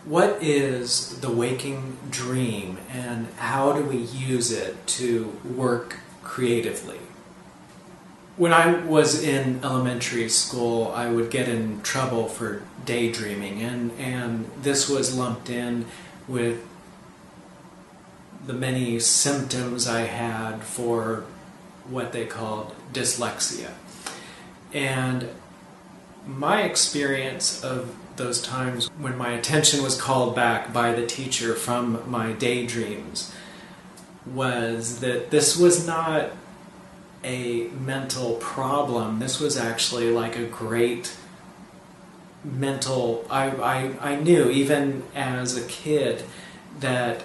What is the waking dream and how do we use it to work creatively? When I was in elementary school, I would get in trouble for daydreaming, and this was lumped in with the many symptoms I had for what they called dyslexia. And my experience of those times when my attention was called back by the teacher from my daydreams was that this was not a mental problem. This was actually like a great mental... I knew even as a kid that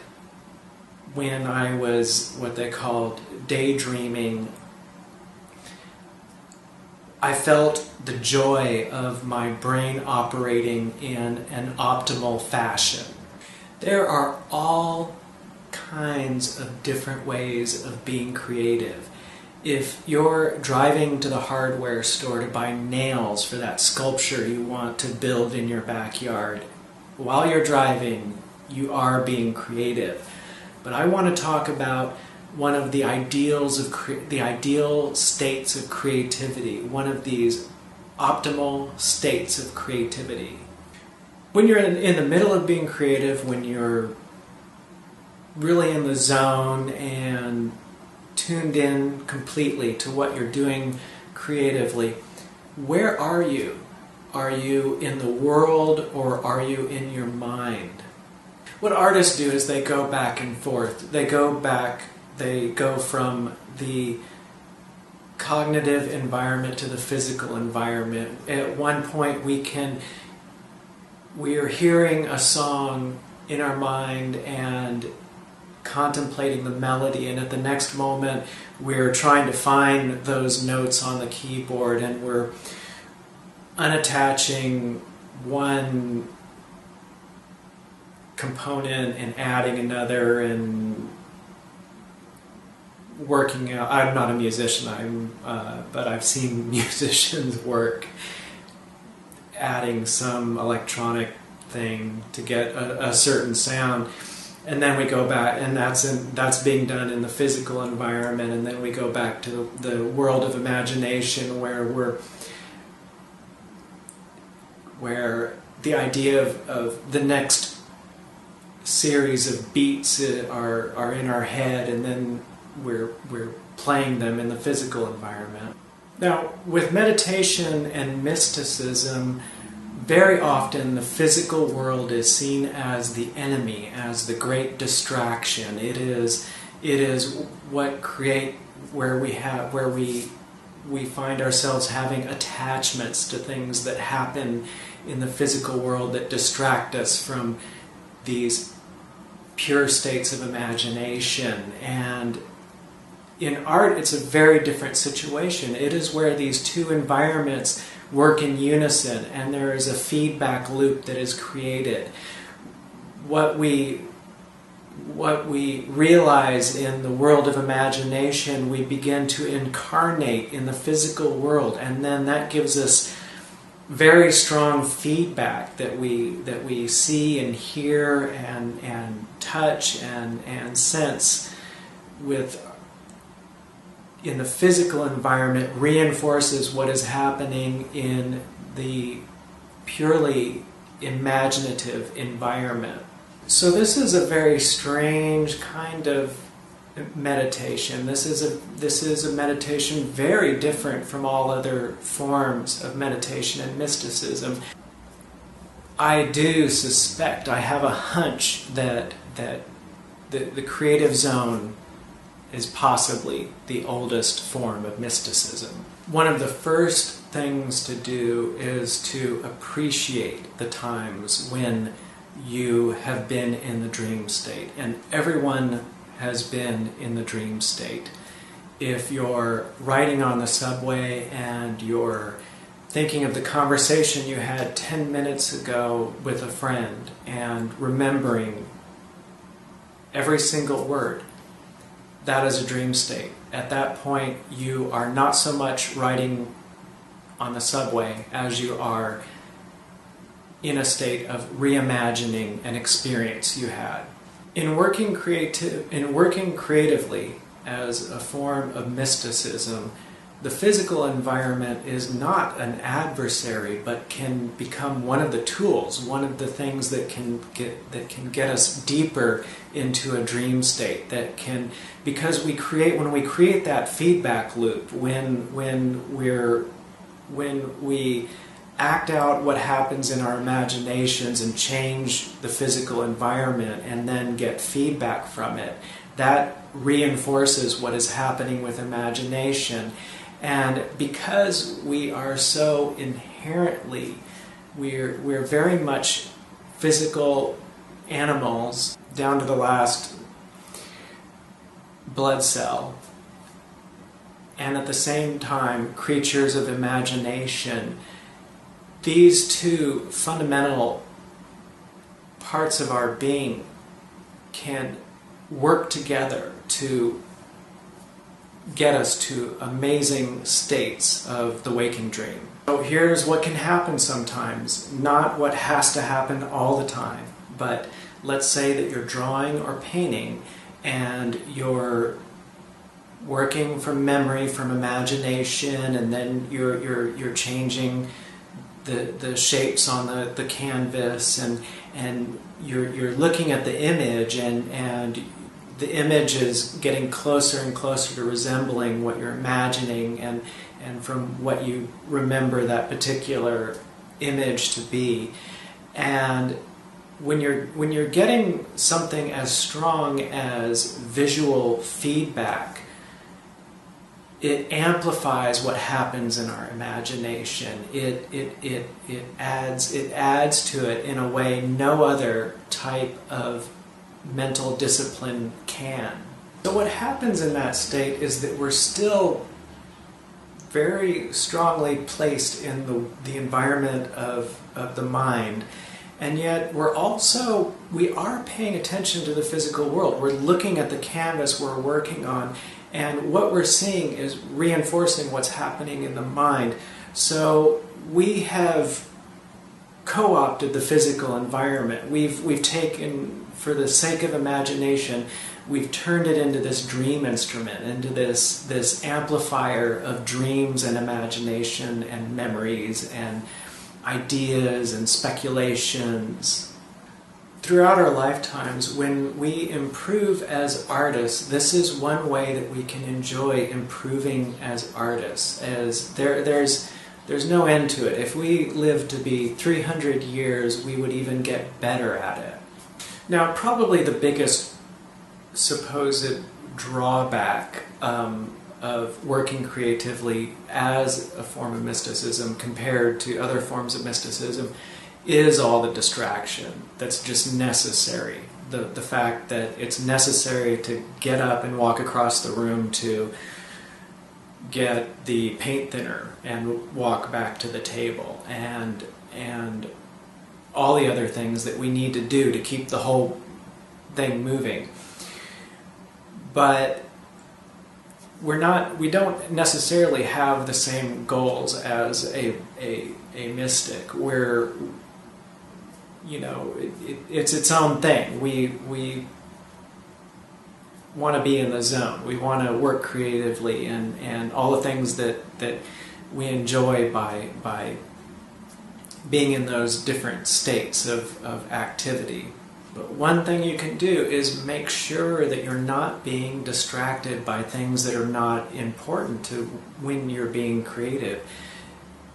when I was what they called daydreaming, I felt the joy of my brain operating in an optimal fashion. There are all kinds of different ways of being creative. If you're driving to the hardware store to buy nails for that sculpture you want to build in your backyard, while you're driving, you are being creative. But I want to talk about one of the ideals of the ideal states of creativity, one of these optimal states of creativity. When you're in the middle of being creative, when you're really in the zone and tuned in completely to what you're doing creatively, where are you? Are you in the world or are you in your mind? What artists do is they go back and forth. They go from the cognitive environment to the physical environment. At one point we are hearing a song in our mind and contemplating the melody, and at the next moment we're trying to find those notes on the keyboard and we're unattaching one component and adding another and working out. I'm not a musician, but I've seen musicians work adding some electronic thing to get a certain sound, and then we go back, and that's being done in the physical environment, and then we go back to the world of imagination where the idea of the next series of beats are in our head, and then we're playing them in the physical environment. Now, with meditation and mysticism, very often the physical world is seen as the enemy, as the great distraction. It is what where we find ourselves having attachments to things that happen in the physical world that distract us from these pure states of imagination. And in art, it's a very different situation. It is where these two environments work in unison, and there is a feedback loop that is created. What we realize in the world of imagination, we begin to incarnate in the physical world, and then that gives us very strong feedback that we see and hear and touch and sense in the physical environment, reinforces what is happening in the purely imaginative environment. So this is a very strange kind of meditation. This is a meditation very different from all other forms of meditation and mysticism. I do suspect, I have a hunch that the creative zone is possibly the oldest form of mysticism. One of the first things to do is to appreciate the times when you have been in the dream state, and everyone has been in the dream state. If you're riding on the subway and you're thinking of the conversation you had 10 minutes ago with a friend and remembering every single word, that is a dream state. At that point, you are not so much riding on the subway as you are in a state of reimagining an experience you had. In working creatively as a form of mysticism, the physical environment is not an adversary, but can become one of the tools, one of the things that can get us deeper into a dream state. Because when we create that feedback loop, when we act out what happens in our imaginations and change the physical environment and then get feedback from it, that reinforces what is happening with imagination. And because we are so inherently, we're very much physical animals down to the last blood cell, and at the same time creatures of imagination, these two fundamental parts of our being can work together to get us to amazing states of the waking dream. So here's what can happen sometimes, not what has to happen all the time, but let's say that you're drawing or painting and you're working from memory, from imagination, and then you're changing the shapes on the canvas, and you're looking at the image, and the image is getting closer and closer to resembling what you're imagining, and from what you remember that particular image to be. And when you're getting something as strong as visual feedback, it amplifies what happens in our imagination. It adds to it in a way no other type of mental discipline can. So what happens in that state is that we're still very strongly placed in the environment of the mind, and yet we are paying attention to the physical world. We're looking at the canvas we're working on, and what we're seeing is reinforcing what's happening in the mind. So we have co-opted the physical environment. We've taken, for the sake of imagination, we've turned it into this dream instrument, into this amplifier of dreams and imagination and memories and ideas and speculations. Throughout our lifetimes, when we improve as artists, this is one way that we can enjoy improving as artists. As there's no end to it. If we live to be 300 years, we would even get better at it. Now, probably the biggest supposed drawback of working creatively as a form of mysticism compared to other forms of mysticism is all the distraction that's just necessary. The fact that it's necessary to get up and walk across the room to get the paint thinner and walk back to the table, and all the other things that we need to do to keep the whole thing moving. But we don't necessarily have the same goals as a mystic, where it's its own thing. We want to be in the zone. We want to work creatively, and all the things that we enjoy by being in those different states of activity. But one thing you can do is make sure that you're not being distracted by things that are not important to when you're being creative.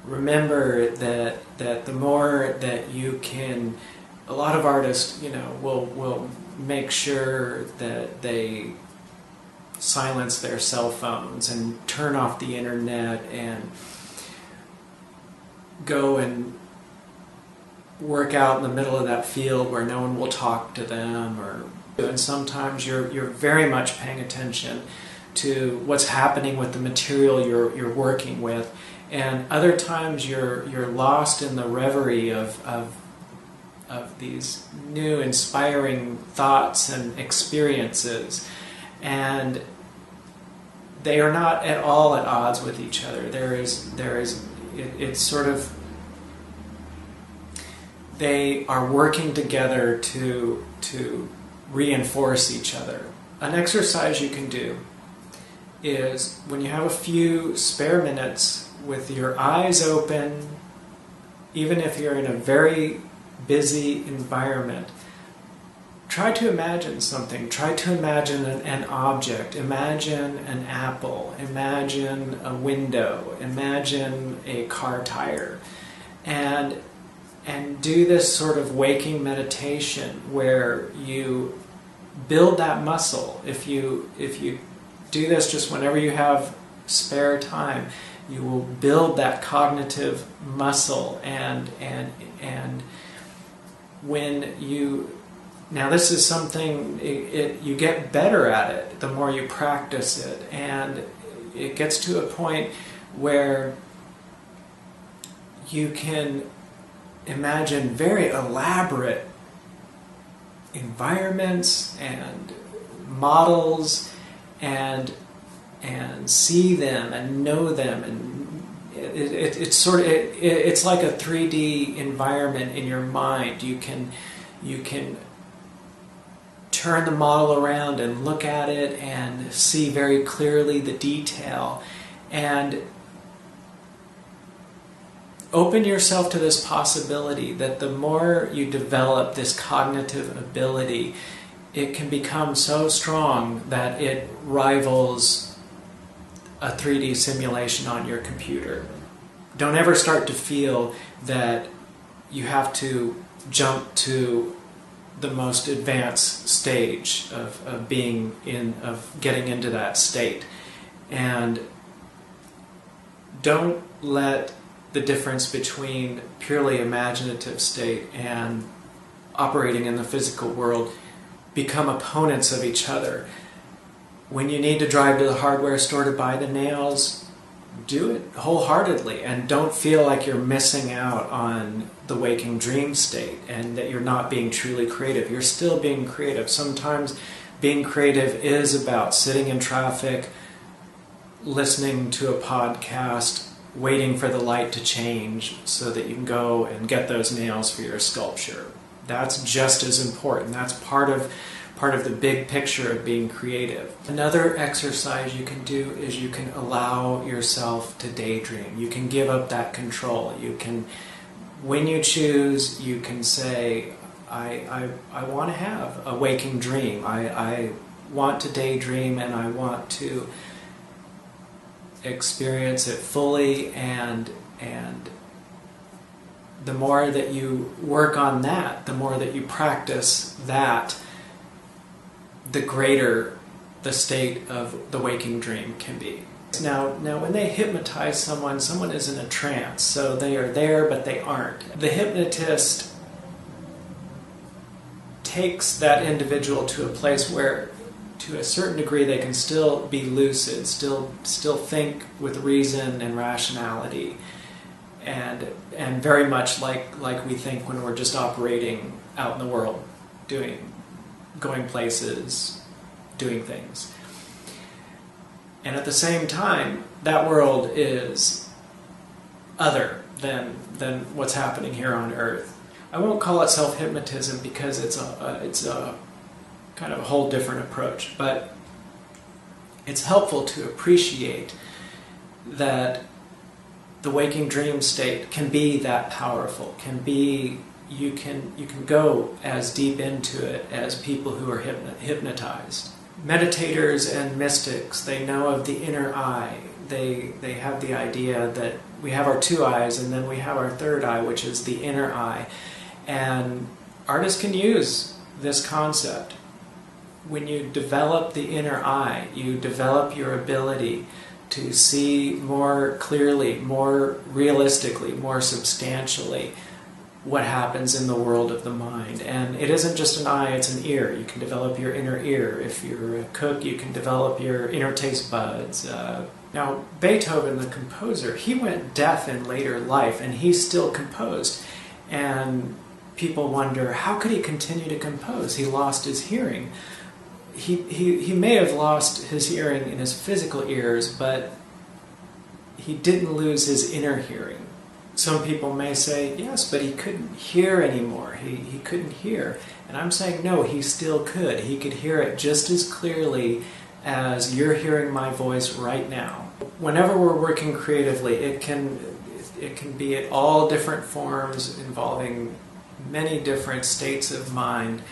Remember that the more that you can, a lot of artists, will make sure that they silence their cell phones and turn off the internet and go and work out in the middle of that field where no one will talk to them, and sometimes you're very much paying attention to what's happening with the material you're working with, and other times you're lost in the reverie of these new inspiring thoughts and experiences, and they are not at all at odds with each other. It's sort of they are working together to reinforce each other. An exercise you can do is when you have a few spare minutes with your eyes open, even if you're in a very busy environment, try to imagine something. Try to imagine an object. Imagine an apple. Imagine a window. Imagine a car tire. And do this sort of waking meditation where you build that muscle. If you do this just whenever you have spare time, you will build that cognitive muscle, and when you, now this is something, you get better at it the more you practice it, and it gets to a point where you can imagine very elaborate environments and models and see them and know them, and it's like a 3D environment in your mind. You can turn the model around and look at it and see very clearly the detail, and open yourself to this possibility that the more you develop this cognitive ability, it can become so strong that it rivals a 3D simulation on your computer. Don't ever start to feel that you have to jump to the most advanced stage of getting into that state. And don't let the difference between purely imaginative state and operating in the physical world become opponents of each other. When you need to drive to the hardware store to buy the nails, do it wholeheartedly, and don't feel like you're missing out on the waking dream state and that you're not being truly creative. You're still being creative. Sometimes being creative is about sitting in traffic, listening to a podcast, waiting for the light to change so that you can go and get those nails for your sculpture. That's just as important. That's part of the big picture of being creative. Another exercise you can do is you can allow yourself to daydream. You can give up that control. You can, when you choose, you can say, I want to have a waking dream. I want to daydream, and I want to experience it fully, and the more that you work on that, the more that you practice that, the greater the state of the waking dream can be. Now when they hypnotize someone is in a trance, so they are there but they aren't. The hypnotist takes that individual to a place where, to a certain degree, they can still be lucid, still think with reason and rationality, and very much like we think when we're just operating out in the world, going places, doing things. And at the same time, that world is other than what's happening here on Earth. I won't call it self-hypnotism because it's a kind of a whole different approach, but it's helpful to appreciate that the waking dream state can be that powerful, you can go as deep into it as people who are hypnotized. Meditators and mystics, they know of the inner eye. They have the idea that we have our two eyes and then we have our third eye, which is the inner eye. And artists can use this concept. When you develop the inner eye, you develop your ability to see more clearly, more realistically, more substantially what happens in the world of the mind. And it isn't just an eye, it's an ear. You can develop your inner ear. If you're a cook, you can develop your inner taste buds. Now, Beethoven, the composer, he went deaf in later life, and he still composed. And people wonder, how could he continue to compose? He lost his hearing. He may have lost his hearing in his physical ears, but he didn't lose his inner hearing. some people may say, yes, but he couldn't hear anymore. He couldn't hear. And I'm saying, no, he still could. He could hear it just as clearly as you're hearing my voice right now. Whenever we're working creatively, it can be at all different forms involving many different states of mind.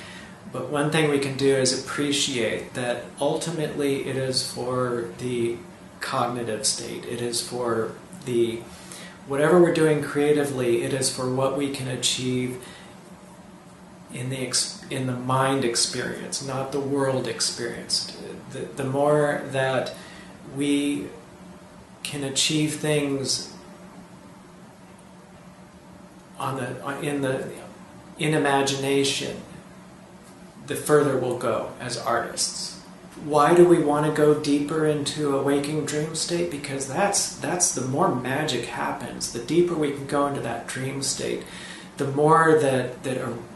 But one thing we can do is appreciate that ultimately it is for the cognitive state. It is for the whatever we're doing creatively, it is for what we can achieve in the mind experience, not the world experience. The more that we can achieve things in imagination, the further we'll go as artists. Why do we want to go deeper into a waking dream state? Because that's the more magic happens. The deeper we can go into that dream state, the more that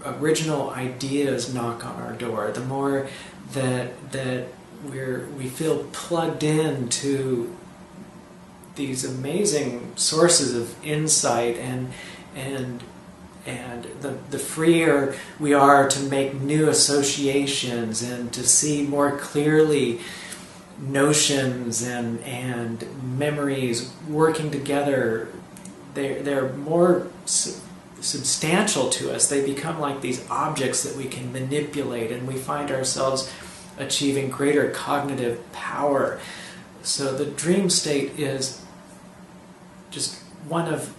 original ideas knock on our door, the more that we feel plugged into these amazing sources of insight, and the freer we are to make new associations and to see more clearly notions and memories working together. They're more substantial to us. They become like these objects that we can manipulate, and we find ourselves achieving greater cognitive power. So the dream state is just one of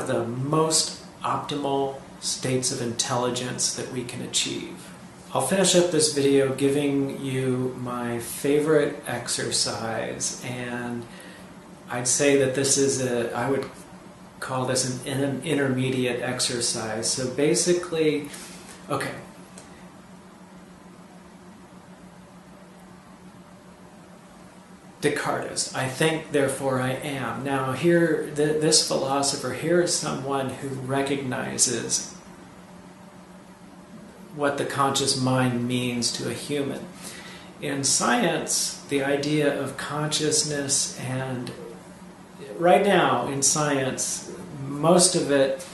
the most optimal states of intelligence that we can achieve. I'll finish up this video giving you my favorite exercise, and I'd say that this is I would call this an intermediate exercise. So basically, okay. Descartes, I think, therefore I am. Now here, this philosopher, here is someone who recognizes what the conscious mind means to a human. In science, the idea of consciousness, and right now in science, most of it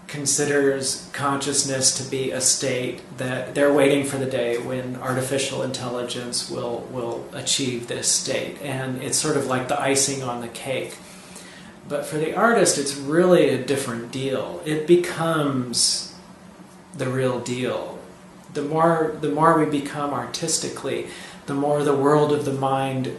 considers consciousness to be a state that they're waiting for the day when artificial intelligence will achieve this state, and it's sort of like the icing on the cake. But for the artist, it's really a different deal. It becomes the real deal. The more we become artistically, the more the world of the mind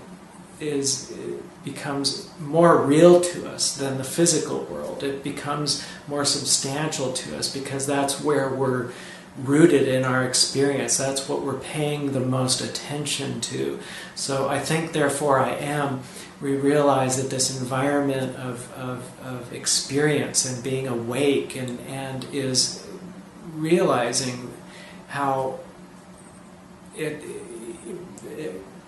becomes more real to us than the physical world. It becomes more substantial to us because that's where we're rooted in our experience. That's what we're paying the most attention to. So I think, therefore I am, we realize that this environment of experience and being awake and is realizing how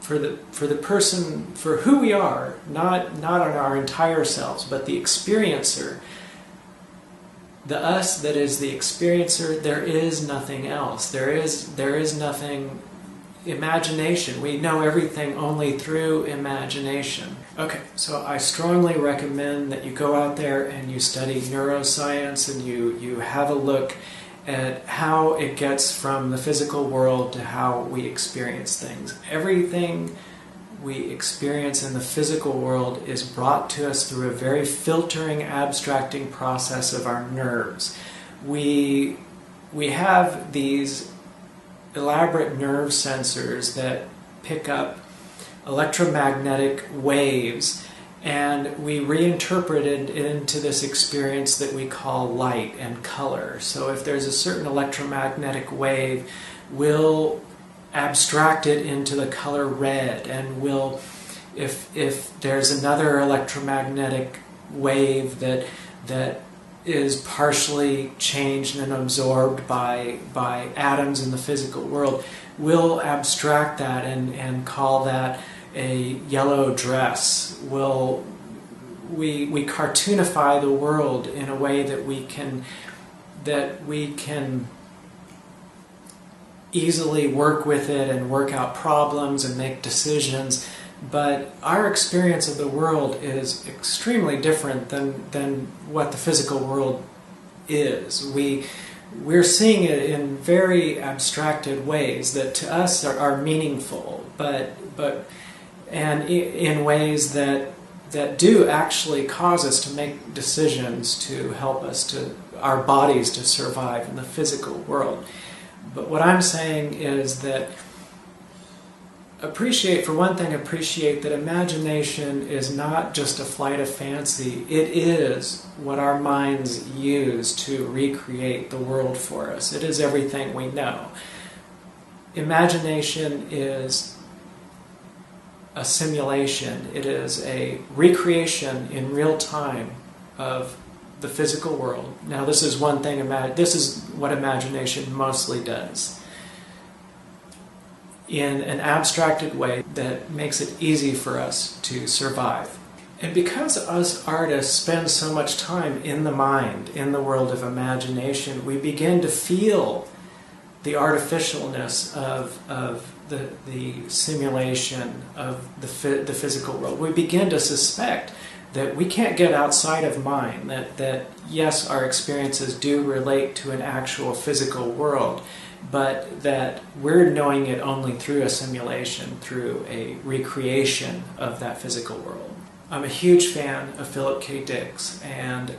for the person, for who we are, not on our entire selves, but the experiencer, the us that is the experiencer, there is nothing else. There is nothing. Imagination. We know everything only through imagination. Okay, so I strongly recommend that you go out there and you study neuroscience, and you have a look at how it gets from the physical world to how we experience things. Everything we experience in the physical world is brought to us through a very filtering, abstracting process of our nerves. We have these elaborate nerve sensors that pick up electromagnetic waves, and we reinterpret it into this experience that we call light and color. So if there's a certain electromagnetic wave, we'll abstract it into the color red, and if there's another electromagnetic wave that is partially changed and absorbed by atoms in the physical world, we'll abstract that and call that a yellow dress. We cartoonify the world in a way that we can easily work with it and work out problems and make decisions but our experience of the world is extremely different than what the physical world is. We're seeing it in very abstracted ways that to us are meaningful, and in ways that do actually cause us to make decisions to help our bodies to survive in the physical world. But what I'm saying is that appreciate that imagination is not just a flight of fancy. It is what our minds use to recreate the world for us. It is everything we know. Imagination is a simulation. It is a recreation in real time of the physical world. Now, this is one thing. This is what imagination mostly does, in an abstracted way that makes it easy for us to survive. And because us artists spend so much time in the mind, in the world of imagination, we begin to feel the artificialness of the simulation of the physical world. We begin to suspect that we can't get outside of mind, that yes, our experiences do relate to an actual physical world, but that we're knowing it only through a simulation, through a recreation of that physical world. I'm a huge fan of Philip K. Dick's and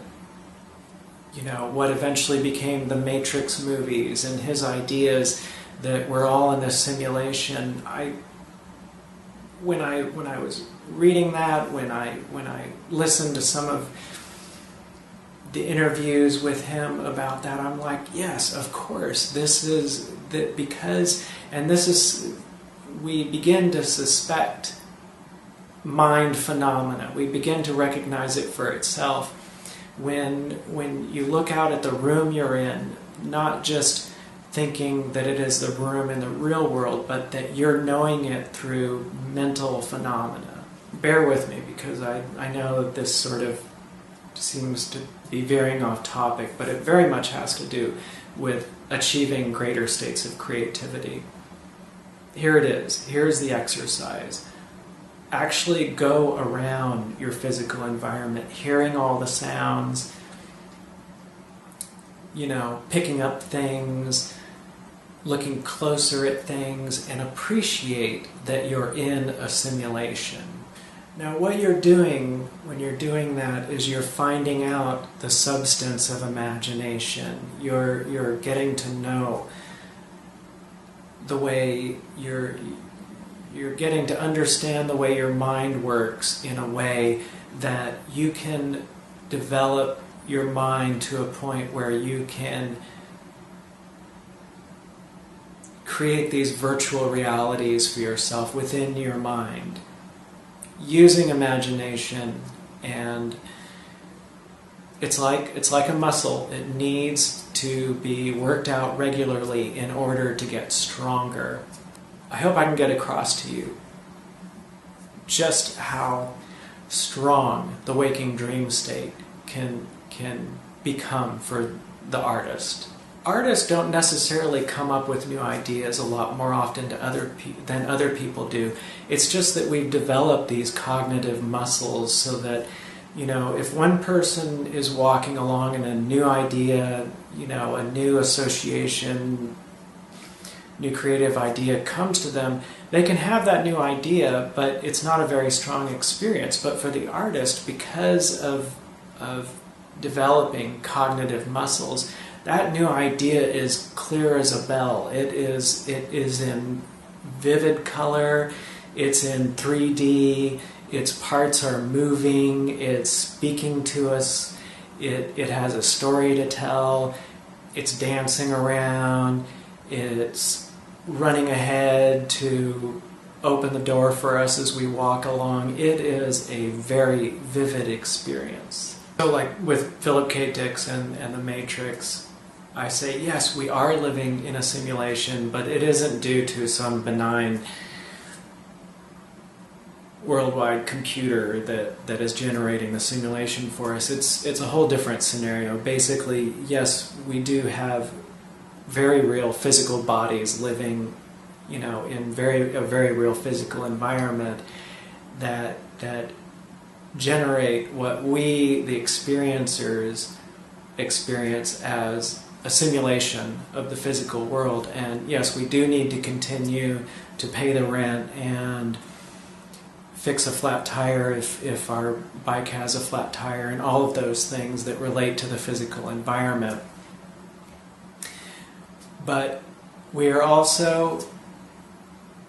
what eventually became the Matrix movies and his ideas that we're all in this simulation. When I was reading that, when I listened to some of the interviews with him about that, I'm like, yes, of course, this is that, because, and this is, we begin to suspect mind phenomena. We begin to recognize it for itself when you look out at the room you're in, not just thinking that it is the room in the real world, but that you're knowing it through mental phenomena. Bear with me, because I know that this sort of seems to be veering off topic, but it very much has to do with achieving greater states of creativity. Here it is. Here's the exercise. Actually go around your physical environment, hearing all the sounds, picking up things, looking closer at things, and appreciate that you're in a simulation. Now, what you're doing when you're doing that is you're finding out the substance of imagination. You're getting to know the way you're getting to understand the way your mind works in a way that you can develop your mind to a point where you can create these virtual realities for yourself within your mind, using imagination. And it's like a muscle. It needs to be worked out regularly in order to get stronger. I hope I can get across to you just how strong the waking dream state can become for the artist. Artists don't necessarily come up with new ideas a lot more often than other people do. It's just that we've developed these cognitive muscles so that, if one person is walking along and a new idea, a new association, new creative idea comes to them, they can have that new idea, but it's not a very strong experience. But for the artist, because of developing cognitive muscles, that new idea is clear as a bell. It is in vivid color, it's in 3D, its parts are moving, it's speaking to us, it has a story to tell, it's dancing around, it's running ahead to open the door for us as we walk along. It is a very vivid experience. So like with Philip K. Dick's and The Matrix, I say, yes, we are living in a simulation, but it isn't due to some benign worldwide computer that is generating the simulation for us. It's a whole different scenario. Basically, yes, we do have very real physical bodies living, in a very real physical environment, that generate what we, the experiencers, experience as a simulation of the physical world. And yes, we do need to continue to pay the rent and fix a flat tire if our bike has a flat tire, and all of those things that relate to the physical environment. But we are also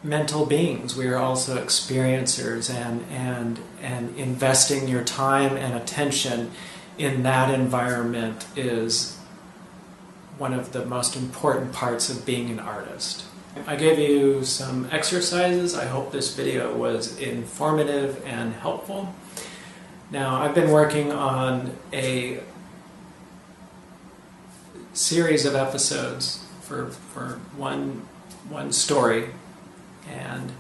mental beings. We are also experiencers, and investing your time and attention in that environment is one of the most important parts of being an artist. I gave you some exercises. I hope this video was informative and helpful. Now, I've been working on a series of episodes for one story, and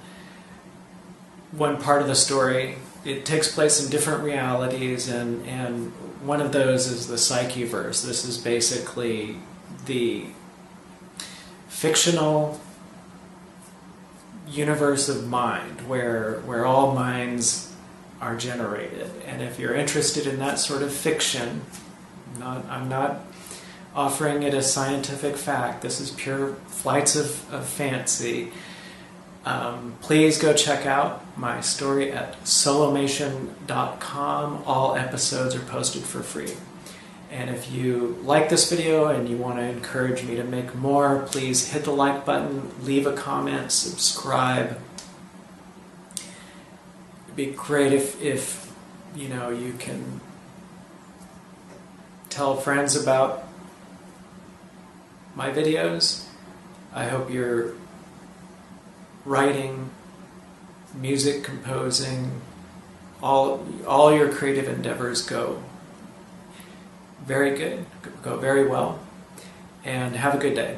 one part of the story, it takes place in different realities, and one of those is the psycheverse. This is basically the fictional universe of mind where all minds are generated. And if you're interested in that sort of fiction, I'm not offering it as scientific fact, this is pure flights of fancy, please go check out my story at solomation.com. All episodes are posted for free. And if you like this video and you want to encourage me to make more, please hit the like button, leave a comment, subscribe. It'd be great if you know, you can tell friends about my videos. I hope you're writing, music composing, all your creative endeavors go very good, go very well, and have a good day.